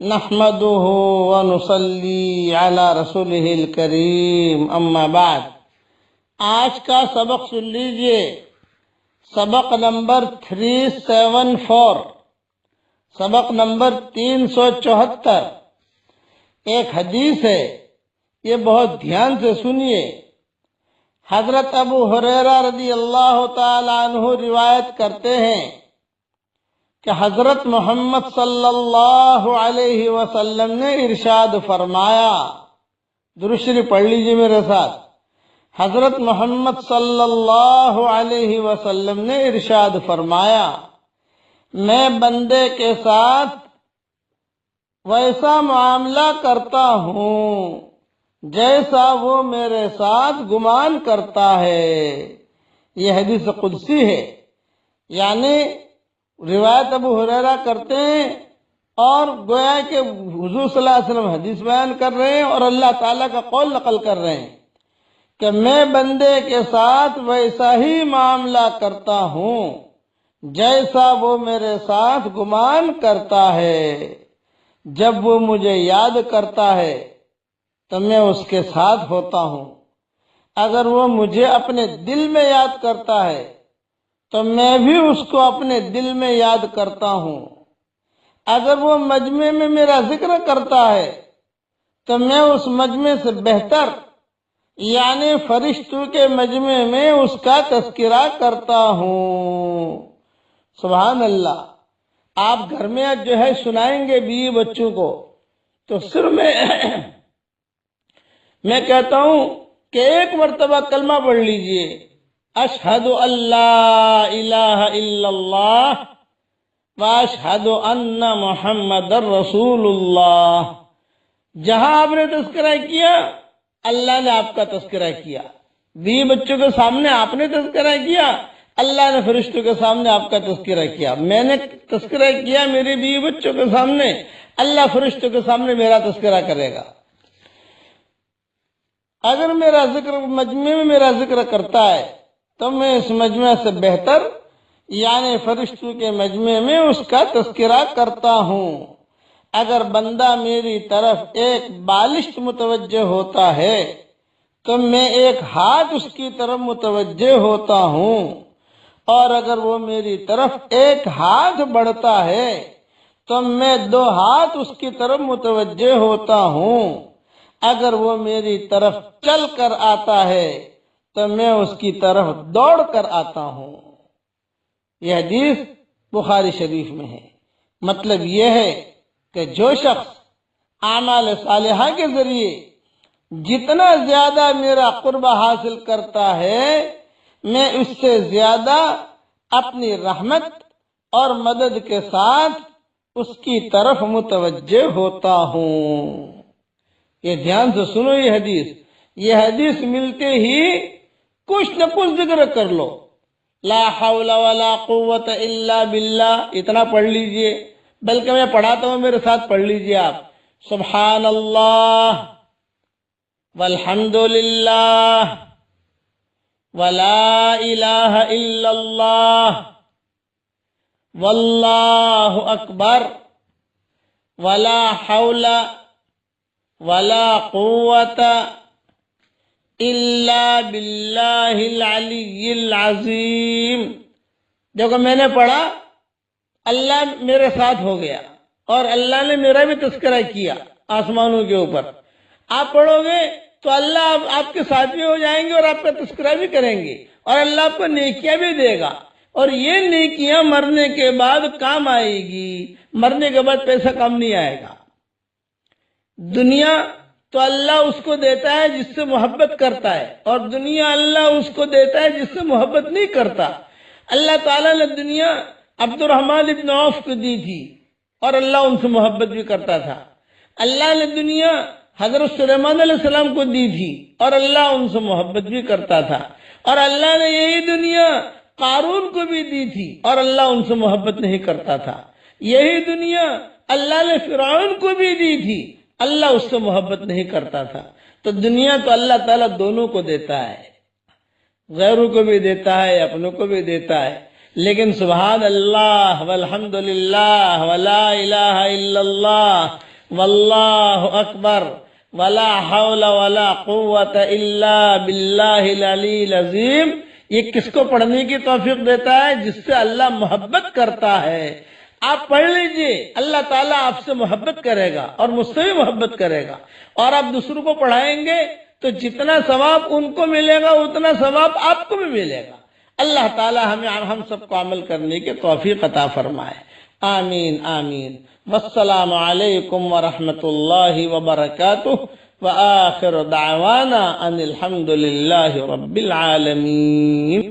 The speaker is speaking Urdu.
نحمده ونصلي على رسوله الکریم اما بعد۔ آج کا سبق سن لیجئے، سبق نمبر 374، سبق نمبر 374۔ ایک حدیث ہے، یہ بہت دھیان سے سنیے۔ حضرت ابو ہریرہ رضی اللہ تعالی عنہ روایت کرتے ہیں کہ حضرت محمد صلی اللہ علیہ وسلم نے ارشاد فرمایا، درود شریف پڑھ لیجیے میرے ساتھ۔ حضرت محمد صلی اللہ علیہ وسلم نے ارشاد فرمایا، میں بندے کے ساتھ ویسا معاملہ کرتا ہوں جیسا وہ میرے ساتھ گمان کرتا ہے۔ یہ حدیث قدسی ہے، یعنی روایت ابو ہریرہ کرتے ہیں اور گویا کہ حضور صلی اللہ علیہ وسلم حدیث بیان کر رہے ہیں اور اللہ تعالیٰ کا قول نقل کر رہے ہیں کہ میں بندے کے ساتھ ویسا ہی معاملہ کرتا ہوں جیسا وہ میرے ساتھ گمان کرتا ہے۔ جب وہ مجھے یاد کرتا ہے تو میں اس کے ساتھ ہوتا ہوں، اگر وہ مجھے اپنے دل میں یاد کرتا ہے تو میں بھی اس کو اپنے دل میں یاد کرتا ہوں، اگر وہ مجمع میں میرا ذکر کرتا ہے تو میں اس مجمع سے بہتر یعنی فرشتوں کے مجمع میں اس کا تذکرہ کرتا ہوں۔ سبحان اللہ۔ آپ گھر میں جو ہے سنائیں گے بیوی بچوں کو تو صرف میں کہتا ہوں کہ ایک مرتبہ کلمہ پڑھ لیجئے، اشہد اللہ الہ الا اللہ واشہد ان محمد رسول اللہ۔ جہاں آپ نے تذکرہ کیا اللہ نے آپ کا تذکرہ کیا، بیوی بچوں کے سامنے آپ نے تذکرہ کیا، اللہ نے فرشتوں کے سامنے آپ کا تذکرہ کیا۔ میں نے تذکرہ کیا میرے بیوی بچوں کے سامنے، اللہ فرشتوں کے سامنے میرا تذکرہ کرے گا۔ اگر میرا ذکر مجمع میں میرا ذکر کرتا ہے تو میں اس مجمع سے بہتر یعنی فرشتوں کے مجمع میں اس کا تذکرہ کرتا ہوں۔ اگر بندہ میری طرف ایک بالشت متوجہ ہوتا ہے تو میں ایک ہاتھ اس کی طرف متوجہ ہوتا ہوں، اور اگر وہ میری طرف ایک ہاتھ بڑھتا ہے تو میں 2 ہاتھ اس کی طرف متوجہ ہوتا ہوں، اگر وہ میری طرف چل کر آتا ہے تو میں اس کی طرف دوڑ کر آتا ہوں۔ یہ حدیث بخاری شریف میں ہے۔ مطلب یہ ہے کہ جو شخص اعمال صالحہ کے ذریعے جتنا زیادہ میرا قرب حاصل کرتا ہے میں اس سے زیادہ اپنی رحمت اور مدد کے ساتھ اس کی طرف متوجہ ہوتا ہوں۔ یہ دھیان سے سنو، یہ حدیث ملتے ہی کچھ نہ کچھ ذکر کر لو، لا حول ولا قوت الا باللہ اتنا پڑھ لیجئے، بلکہ میں پڑھاتا ہوں میرے ساتھ پڑھ لیجئے آپ، سبحان اللہ والحمد للہ ولا الہ الا اللہ واللہ اکبر ولا حول ولا قوت الا باللہ العلی العظیم۔ دیکھو میں نے پڑھا، اللہ میرے ساتھ ہو گیا اور اللہ نے میرا بھی تذکرہ کیا آسمانوں کے اوپر۔ آپ پڑھو گے تو اللہ آپ کے ساتھ بھی ہو جائیں گے اور آپ کا تذکرہ بھی کریں گے، اور اللہ آپ کو نیکیاں بھی دے گا، اور یہ نیکیاں مرنے کے بعد کام آئے گی۔ مرنے کے بعد پیسہ کام نہیں آئے گا۔ دنیا تو اللہ اس کو دیتا ہے جس سے محبت کرتا ہے، اور دنیا اللہ اس کو دیتا ہے جس سے محبت نہیں کرتا۔ اللہ تعالیٰ نے دنیا عبد الرحمن ابن عوف کو دی تھی اور اللہ ان سے محبت بھی کرتا تھا۔ اللہ نے دنیا حضرت سلیمان علیہ السلام کو دی تھی اور اللہ ان سے محبت بھی کرتا تھا، اور اللہ نے یہی دنیا قارون کو بھی دی تھی اور اللہ ان سے محبت نہیں کرتا تھا۔ یہی دنیا اللہ نے فرعون کو بھی دی تھی، اللہ اس سے محبت نہیں کرتا تھا۔ تو دنیا تو اللہ تعالیٰ دونوں کو دیتا ہے، غیروں کو بھی دیتا ہے، اپنوں کو بھی دیتا ہے، لیکن سبحان اللہ والحمد للہ ولا الہ الا اللہ واللہ اکبر ولا حول ولا قوت الا باللہ العلی العظیم، یہ کس کو پڑھنے کی توفیق دیتا ہے؟ جس سے اللہ محبت کرتا ہے۔ آپ پڑھ لیجئے، اللہ تعالیٰ آپ سے محبت کرے گا اور مجھ سے بھی محبت کرے گا، اور آپ دوسروں کو پڑھائیں گے تو جتنا ثواب ان کو ملے گا اتنا ثواب آپ کو بھی ملے گا۔ اللہ تعالیٰ ہم سب کو عمل کرنے کی توفیق عطا فرمائے، آمین آمین۔ والسلام علیکم ورحمۃ اللہ وبرکاتہ، وآخر دعوانا ان الحمد للہ رب العالمین۔